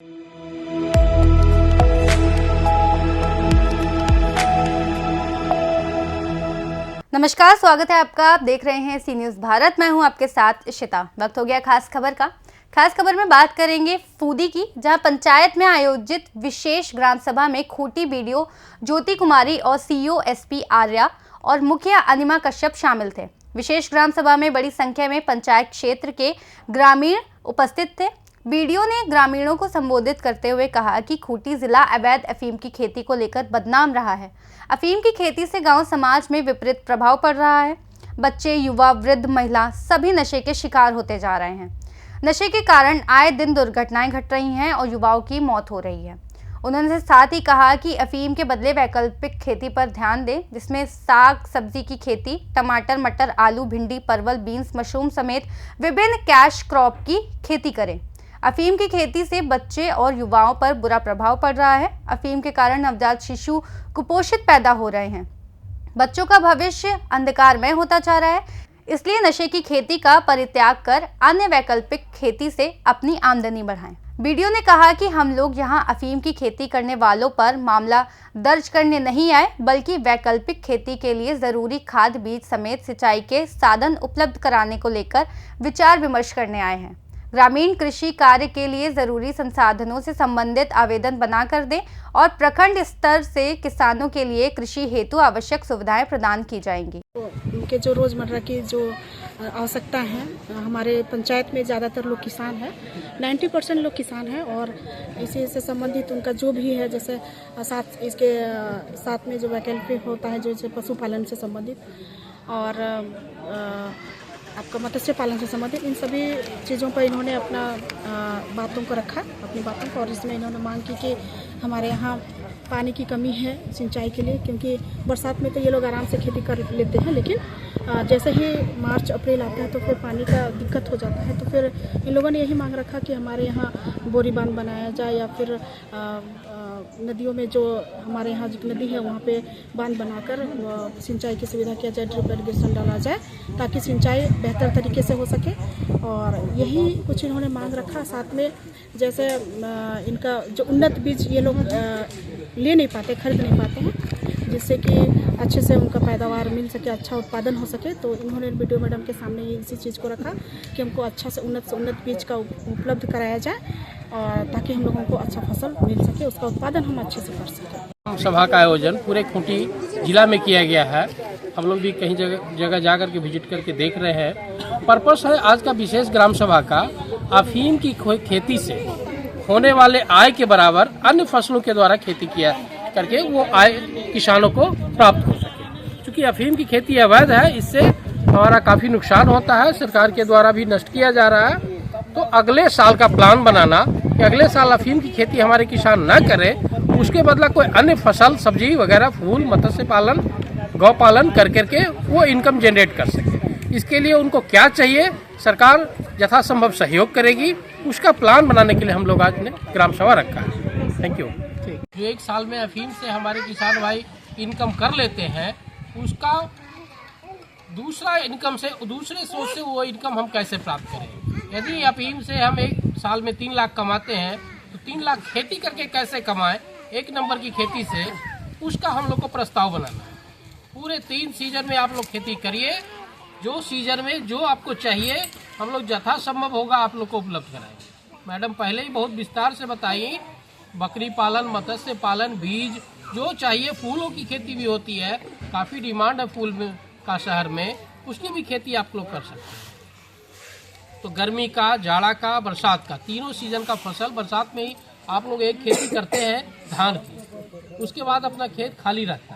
नमस्कार, स्वागत है आपका। आप देख रहे हैं सी न्यूज़ भारत। मैं हूं आपके साथ इशिता। वक्त हो गया खास खबर का। खास खबर में बात करेंगे फूदी की, जहां पंचायत में आयोजित विशेष ग्राम सभा में खूंटी बीडीओ ज्योति कुमारी और सीईओ एसपी आर्या और मुखिया अनिमा कश्यप शामिल थे। विशेष ग्राम सभा में बड़ी संख्या में पंचायत क्षेत्र के ग्रामीण उपस्थित थे। बीडीओ ने ग्रामीणों को संबोधित करते हुए कहा कि खूंटी जिला अवैध अफीम की खेती को लेकर बदनाम रहा है। अफीम की खेती से गांव समाज में विपरीत प्रभाव पड़ रहा है। बच्चे, युवा, वृद्ध, महिला सभी नशे के शिकार होते जा रहे हैं। नशे के कारण आए दिन दुर्घटनाएं घट रही हैं और युवाओं की मौत हो रही है। उन्होंने साथ ही कहा कि अफीम के बदले वैकल्पिक खेती पर ध्यान दें, जिसमें साग सब्जी की खेती, टमाटर, मटर, आलू, भिंडी, परवल, बीन्स, मशरूम समेत विभिन्न कैश क्रॉप की खेती करें। अफीम की खेती से बच्चे और युवाओं पर बुरा प्रभाव पड़ रहा है। अफीम के कारण नवजात शिशु कुपोषित पैदा हो रहे हैं। बच्चों का भविष्य अंधकारमय होता जा रहा है। इसलिए नशे की खेती का परित्याग कर अन्य वैकल्पिक खेती से अपनी आमदनी बढ़ाएं। बीडीओ ने कहा कि हम लोग यहां अफीम की खेती करने वालों पर मामला दर्ज करने नहीं आए, बल्कि वैकल्पिक खेती के लिए जरूरी खाद, बीज समेत सिंचाई के साधन उपलब्ध कराने को लेकर विचार विमर्श करने आए हैं। ग्रामीण कृषि कार्य के लिए जरूरी संसाधनों से संबंधित आवेदन बनाकर दें और प्रखंड स्तर से किसानों के लिए कृषि हेतु आवश्यक सुविधाएं प्रदान की जाएंगी। उनके जो रोजमर्रा की जो आवश्यकता है, हमारे पंचायत में ज़्यादातर लोग किसान हैं, 90% लोग किसान हैं और इसी से संबंधित उनका जो भी है, जैसे इसके साथ में जो वैकल्पिक होता है, जैसे पशुपालन से संबंधित और आपका मत्स्य पालन से संबंधित, इन सभी चीज़ों पर इन्होंने अपना बातों को रखा, अपनी बातों को। और इसमें इन्होंने मांग की कि हमारे यहाँ पानी की कमी है सिंचाई के लिए, क्योंकि बरसात में तो ये लोग आराम से खेती कर लेते हैं, लेकिन जैसे ही मार्च अप्रैल आता है तो फिर पानी का दिक्कत हो जाता है। तो फिर इन लोगों ने यही मांग रखा कि हमारे यहाँ बोरी बांध बनाया जाए या फिर नदियों में जो हमारे यहाँ जो नदी है वहाँ पे बांध बनाकर सिंचाई की सुविधा किया जाए, ड्रिप इरिगेशन डाला जाए ताकि सिंचाई बेहतर तरीके से हो सके। और यही कुछ इन्होंने मांग रखा। साथ में जैसे इनका जो उन्नत बीज ये लोग ले नहीं पाते, खरीद नहीं पाते हैं, जिससे कि अच्छे से उनका पैदावार मिल सके, अच्छा उत्पादन हो सके। तो इन्होंने बीडीओ मैडम के सामने इसी चीज़ को रखा कि हमको अच्छा से उन्नत बीज का उपलब्ध कराया जाए और ताकि हम लोगों को अच्छा फसल मिल सके, उसका उत्पादन हम अच्छे से कर सकें। सभा का आयोजन पूरे खूंटी जिला में किया गया है। हम लोग भी कहीं जगह जा कर के विजिट करके देख रहे हैं। पर्पस है आज का विशेष ग्राम सभा का, अफीम की खेती से होने वाले आय के बराबर अन्य फसलों के द्वारा खेती किया करके वो आय किसानों को प्राप्त हो सके। क्योंकि अफीम की खेती अवैध है, इससे हमारा काफ़ी नुकसान होता है, सरकार के द्वारा भी नष्ट किया जा रहा है। तो अगले साल का प्लान बनाना कि अगले साल अफीम की खेती हमारे किसान न करें, उसके बदला कोई अन्य फसल, सब्जी वगैरह, फूल, मत्स्य पालन, गौ पालन कर करके वो इनकम जनरेट कर सके। इसके लिए उनको क्या चाहिए, सरकार यथासंभव सहयोग करेगी। उसका प्लान बनाने के लिए हम लोग आज ने ग्राम सभा रखा है। Thank you. जो एक साल में अफीम से हमारे किसान भाई इनकम कर लेते हैं, उसका दूसरे सोर्स से वो इनकम हम कैसे प्राप्त करें। यदि अफीम से हम एक साल में 3 लाख कमाते हैं तो 3 लाख खेती करके कैसे कमाएं, 1 नंबर की खेती से, उसका हम लोग को प्रस्ताव बनाना है। पूरे 3 सीजन में आप लोग खेती करिए, जो सीजन में जो आपको चाहिए हम लोग यथासंभव होगा आप लोग को उपलब्ध कराएंगे। मैडम पहले ही बहुत विस्तार से बताई, बकरी पालन, मत्स्य पालन, बीज जो चाहिए, फूलों की खेती भी होती है, काफ़ी डिमांड है फूल में का शहर में, उसकी भी खेती आप लोग कर सकते हैं। तो गर्मी का, जाड़ा का, बरसात का, तीनों सीजन का फसल बरसात में ही आप लोग एक खेती करते हैं धान की, उसके बाद अपना खेत खाली रहता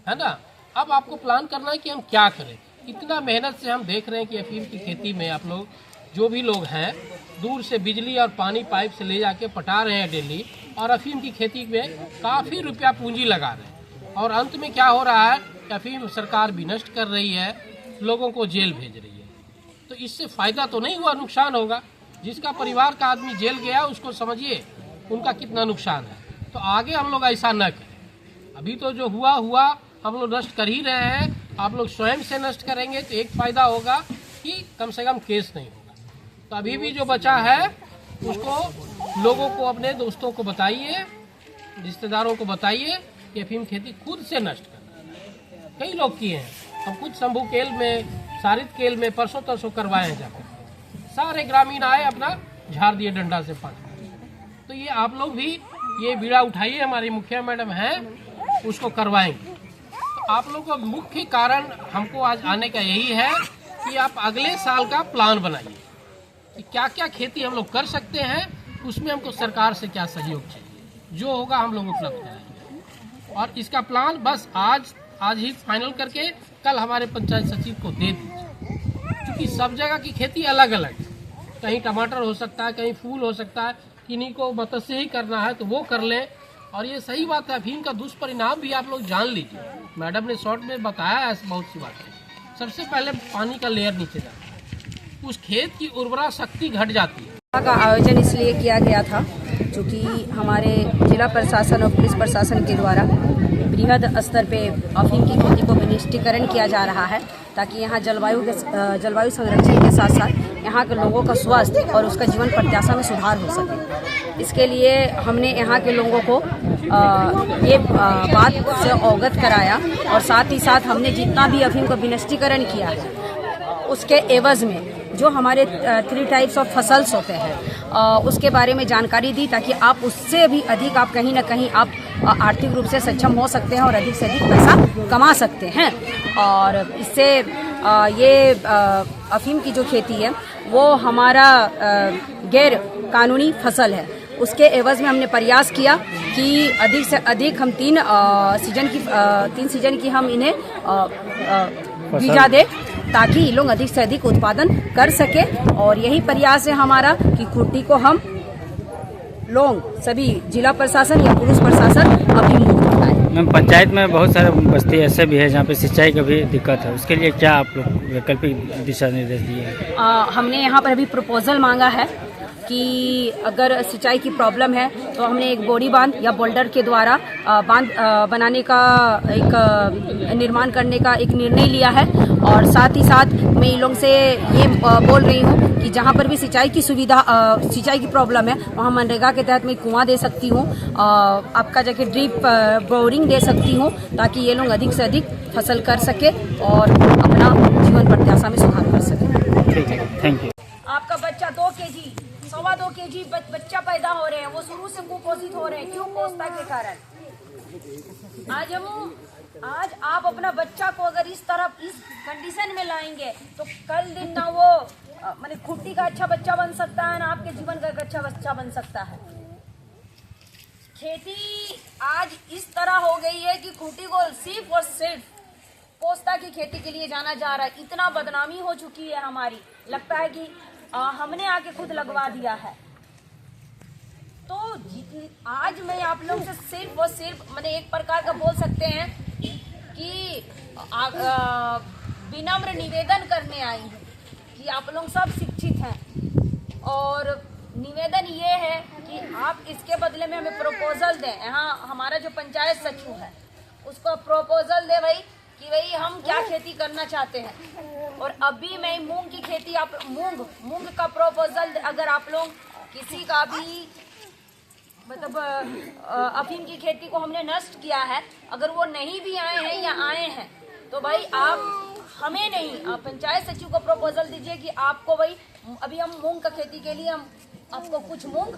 है ना। अब आपको प्लान करना है कि हम क्या करें। इतना मेहनत से हम देख रहे हैं कि अफीम की खेती में आप लोग जो भी लोग हैं दूर से बिजली और पानी पाइप से ले जाके पटा रहे हैं डेली, और अफीम की खेती में काफ़ी रुपया पूंजी लगा रहे हैं। और अंत में क्या हो रहा है, अफीम सरकार भी नष्ट कर रही है, लोगों को जेल भेज रही है। तो इससे फ़ायदा तो नहीं हुआ, नुकसान होगा। जिसका परिवार का आदमी जेल गया उसको समझिए उनका कितना नुकसान है। तो आगे हम लोग ऐसा न करें। अभी तो जो हुआ हम लोग नष्ट कर ही रहे हैं, आप लोग स्वयं से नष्ट करेंगे तो एक फ़ायदा होगा कि कम से कम केस नहीं होगा। तो अभी भी जो बचा है उसको लोगों को, अपने दोस्तों को बताइए, रिश्तेदारों को बताइए कि अफीम खेती खुद से नष्ट करना। कई लोग किए हैं, हम खुद शंभू केल में, सारित केल में परसों तरसों करवाए हैं जाकर। सारे ग्रामीण आए, अपना झाड़ दिए डंडा से पानी। तो ये आप लोग भी ये बीड़ा उठाइए, हमारी मुखिया मैडम हैं, उसको करवाएंगे। तो आप लोग का मुख्य कारण हमको आज आने का यही है कि आप अगले साल का प्लान बनाइए कि क्या क्या खेती हम लोग कर सकते हैं, उसमें हमको सरकार से क्या सहयोग चाहिए, जो होगा हम लोग उपलब्ध कराएंगे। और इसका प्लान बस आज ही फाइनल करके कल हमारे पंचायत सचिव को दे दीजिए, क्योंकि सब जगह की खेती अलग अलग है। कहीं टमाटर हो सकता है, कहीं फूल हो सकता है, किन्हीं को मत्स्य ही करना है तो वो कर लें। और ये सही बात है, अफीम का दुष्परिणाम भी आप लोग जान लीजिए। मैडम ने शॉर्ट में बताया है बहुत सी बातें। सबसे पहले पानी का लेयर नीचे जाता है, उस खेत की उर्वरा शक्ति घट जाती है। का आयोजन इसलिए किया गया था क्योंकि हमारे जिला प्रशासन और पुलिस प्रशासन के द्वारा बृहद स्तर पे अफीम की खेती को विनिष्टीकरण किया जा रहा है, ताकि यहाँ जलवायु संरक्षण के साथ साथ यहाँ के लोगों का स्वास्थ्य और उसका जीवन प्रत्याशा में सुधार हो सके। इसके लिए हमने यहाँ के लोगों को ये बात से अवगत कराया और साथ ही साथ हमने जितना भी अफीम का विनिष्टीकरण किया है उसके एवज में जो हमारे 3 टाइप्स ऑफ फसल्स होते हैं उसके बारे में जानकारी दी, ताकि आप उससे भी अधिक आप कहीं ना कहीं आप आर्थिक रूप से सक्षम हो सकते हैं और अधिक से अधिक पैसा कमा सकते हैं। और इससे ये अफीम की जो खेती है वो हमारा गैर कानूनी फसल है, उसके एवज में हमने प्रयास किया कि अधिक से अधिक हम 3 सीजन की हम इन्हें बीजा दें, ताकि ये लोग अधिक से अधिक उत्पादन कर सके। और यही प्रयास है हमारा कि खुट्टी को हम लोग सभी जिला प्रशासन या पुलिस प्रशासन अभी मुक्त कराएं। मैम, पंचायत में बहुत सारे बस्ती ऐसे भी है जहाँ पे सिंचाई का भी दिक्कत है, उसके लिए क्या आप लोग वैकल्पिक दिशा निर्देश दिए हैं? हमने यहाँ पर अभी प्रपोजल मांगा है कि अगर सिंचाई की प्रॉब्लम है तो हमने एक बोरी बांध या बोल्डर के द्वारा बांध बनाने का एक निर्माण करने का एक निर्णय लिया है। और साथ ही साथ मैं इन लोगों से ये बोल रही हूँ कि जहाँ पर भी सिंचाई की सुविधा सिंचाई की प्रॉब्लम है वहाँ मनरेगा के तहत मैं कुआं दे सकती हूँ, आपका जाके ड्रिप बोरिंग दे सकती हूँ, ताकि ये लोग अधिक से अधिक फसल कर सके और अपना जीवन प्रत्याशा में सुधार कर सके। ठीक है, थैंक यू। आपका बच्चा 2 केजी 2.25 केजी बच्चा पैदा हो रहे हैं, वो शुरू से कुपोषित हो रहे हैं, क्यों? कोष्ठा के कारण। आज आप अपना बच्चा को अगर इस कंडीशन में लाएंगे तो कल दिन ना वो माने खुट्टी का अच्छा बच्चा बन सकता है, ना आपके जीवन का एक अच्छा बच्चा बन सकता है। खेती आज इस तरह हो गई है कि खुट्टी को सिर्फ और सिर्फ पोस्ता की खेती के लिए जाना जा रहा है। इतना बदनामी हो चुकी है हमारी, लगता है कि हमने आके खुद लगवा दिया है। तो आज मैं आप लोगों से सिर्फ और सिर्फ मैंने एक प्रकार का बोल सकते हैं कि विनम्र निवेदन करने आई हूँ कि आप लोग सब शिक्षित हैं और निवेदन ये है कि आप इसके बदले में हमें प्रपोजल दें। यहाँ हमारा जो पंचायत सचिव है उसको प्रपोजल दे भाई कि भाई हम क्या खेती करना चाहते हैं। और अभी मैं मूंग की खेती आप मूंग का प्रपोजल अगर आप लोग किसी का भी मतलब अफीम की खेती को हमने नष्ट किया है, अगर वो नहीं भी आए हैं या आए हैं तो भाई आप हमें नहीं, आप पंचायत सचिव को प्रपोजल दीजिए कि आपको भाई अभी हम मूंग का खेती के लिए हम आपको कुछ मूंग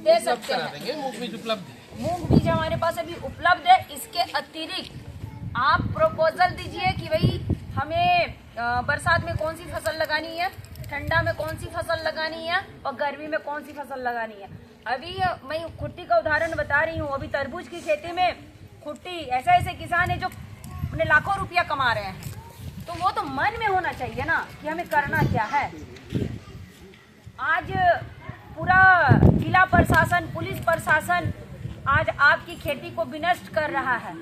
दे सकते हैं। मूंग बीज हमारे पास अभी उपलब्ध है। इसके अतिरिक्त आप प्रपोजल दीजिए कि भाई हमें बरसात में कौन सी फसल लगानी है, ठंडा में कौन सी फसल लगानी है और गर्मी में कौन सी फसल लगानी है। अभी मैं खुट्टी का उदाहरण बता रही हूँ, अभी तरबूज की खेती में खुट्टी ऐसे किसान है जो अपने लाखों रुपया कमा रहे हैं, तो वो तो मन में होना चाहिए ना कि हमें करना क्या है। आज पूरा जिला प्रशासन, पुलिस प्रशासन आज आपकी खेती को विनष्ट कर रहा है।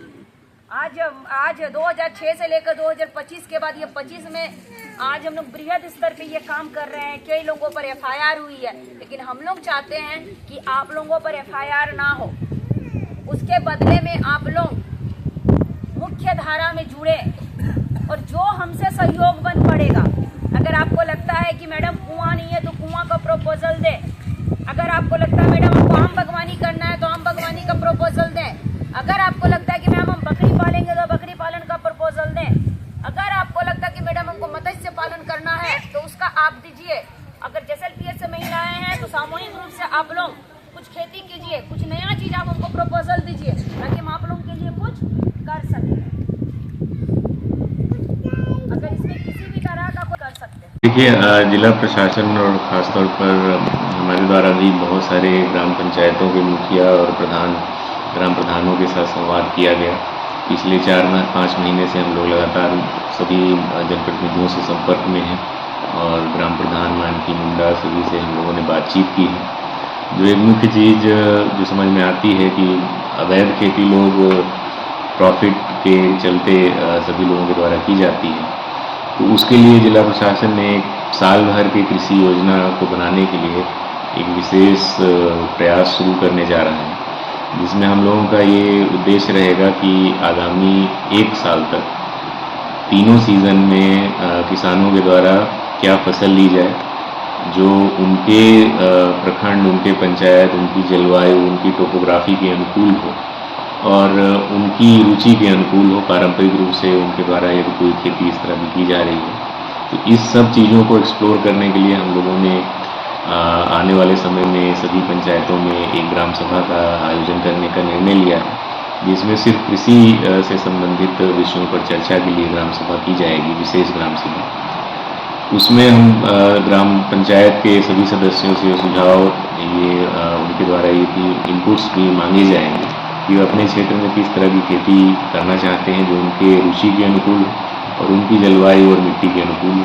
आज 2006 से लेकर 2025 के बाद ये 25 में आज हम लोग बृहद स्तर पे ये काम कर रहे हैं। कई लोगों पर FIR हुई है, लेकिन हम लोग चाहते हैं कि आप लोगों पर FIR ना हो, उसके बदले में आप लोग मुख्य धारा में जुड़े और जो हमसे सहयोग बन पड़ेगा। अगर आपको लगता है कि मैडम कुआं नहीं है तो कुआं का प्रपोजल दे, अगर आपको लगता है मैडम हमको आम बागवानी करना है तो आम बागवानी का प्रपोजल दें। अगर आपको लगता है कि मैम हम बकरी पालेंगे तो बकरी पालन का प्रपोजल दें। अगर आपको लगता है कि मैडम हमको मत्स्य पालन करना है तो उसका आप दीजिए। अगर जैसलमेर से महिलाएं हैं तो सामूहिक रूप से आप लोग कुछ खेती कीजिए, कुछ नया चीज आप हमको प्रपोजल दीजिए ताकि हम आप लोगों के लिए कुछ कर सकें। अगर इसमें किसी भी तरह का कुछ कर सकते हैं। देखिए, जिला प्रशासन और ख़ासतौर पर हमारे द्वारा भी बहुत सारे ग्राम पंचायतों के मुखिया और ग्राम प्रधानों के साथ संवाद किया गया। पिछले 4-5 महीने से हम लोग लगातार सभी जनप्रतिनिधियों से संपर्क में हैं और ग्राम प्रधान मानकी मुंडा सभी से हम लोगों ने बातचीत की है। जो एक मुख्य चीज़ जो समझ में आती है कि अवैध खेती लोग प्रॉफिट के चलते सभी लोगों के द्वारा की जाती है, तो उसके लिए जिला प्रशासन ने एक साल भर की कृषि योजना को बनाने के लिए एक विशेष प्रयास शुरू करने जा रहा है, जिसमें हम लोगों का ये उद्देश्य रहेगा कि आगामी 1 साल तक तीनों सीज़न में किसानों के द्वारा क्या फसल ली जाए जो उनके प्रखंड, उनके पंचायत, उनकी जलवायु, उनकी टोपोग्राफी के अनुकूल हो और उनकी रुचि के अनुकूल हो। पारंपरिक रूप से उनके द्वारा यदि कोई खेती इस तरह की की जा रही है तो इस सब चीज़ों को एक्सप्लोर करने के लिए हम लोगों ने आने वाले समय में सभी पंचायतों में एक ग्राम सभा का आयोजन करने का निर्णय लिया है, जिसमें सिर्फ कृषि से संबंधित विषयों पर चर्चा के लिए ग्राम सभा की जाएगी, विशेष ग्राम सभा। उसमें हम ग्राम पंचायत के सभी सदस्यों से सुझाव उनके द्वारा ये भी इनपुट्स भी मांगे जाएंगे कि वो अपने क्षेत्र में किस तरह की खेती करना चाहते हैं जो उनके रुचि के अनुकूल और उनकी जलवायु और मिट्टी के अनुकूल।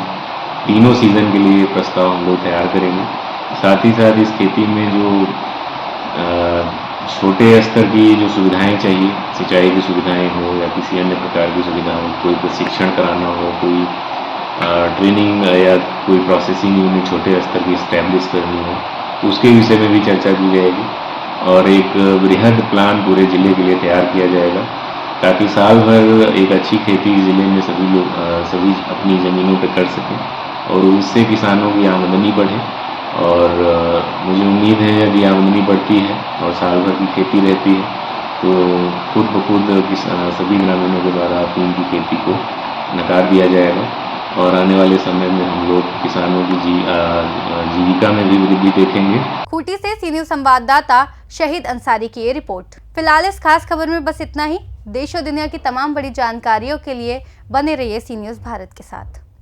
तीनों सीज़न के लिए प्रस्ताव हम लोग तैयार करेंगे। साथ ही साथ इस खेती में जो छोटे स्तर की जो सुविधाएं चाहिए, सिंचाई की सुविधाएं हो या किसी अन्य प्रकार की सुविधा हो, कोई प्रशिक्षण कराना हो, कोई ट्रेनिंग या कोई प्रोसेसिंग यूनिट छोटे स्तर की इस्टेब्लिश करनी हो, उसके विषय में भी चर्चा की जाएगी और एक बृहद प्लान पूरे ज़िले के लिए तैयार किया जाएगा ताकि साल भर एक अच्छी खेती ज़िले में सभी अपनी ज़मीनों पर कर सकें और उससे किसानों की आमदनी बढ़े। और मुझे उम्मीद है यदि आमदनी बढ़ती है और साल भर की खेती रहती है तो खुद ब खुद सभी ग्रामीणों के द्वारा अफीम की खेती को नकार दिया जाएगा और आने वाले समय में हम लोग किसानों की जीविका में भी वृद्धि देखेंगे। खूंटी से सी न्यूज़ संवाददाता शहीद अंसारी की ये रिपोर्ट। फिलहाल इस खास खबर में बस इतना ही। देश और दुनिया की तमाम बड़ी जानकारियों के लिए बने रहिए सी न्यूज़ भारत के साथ।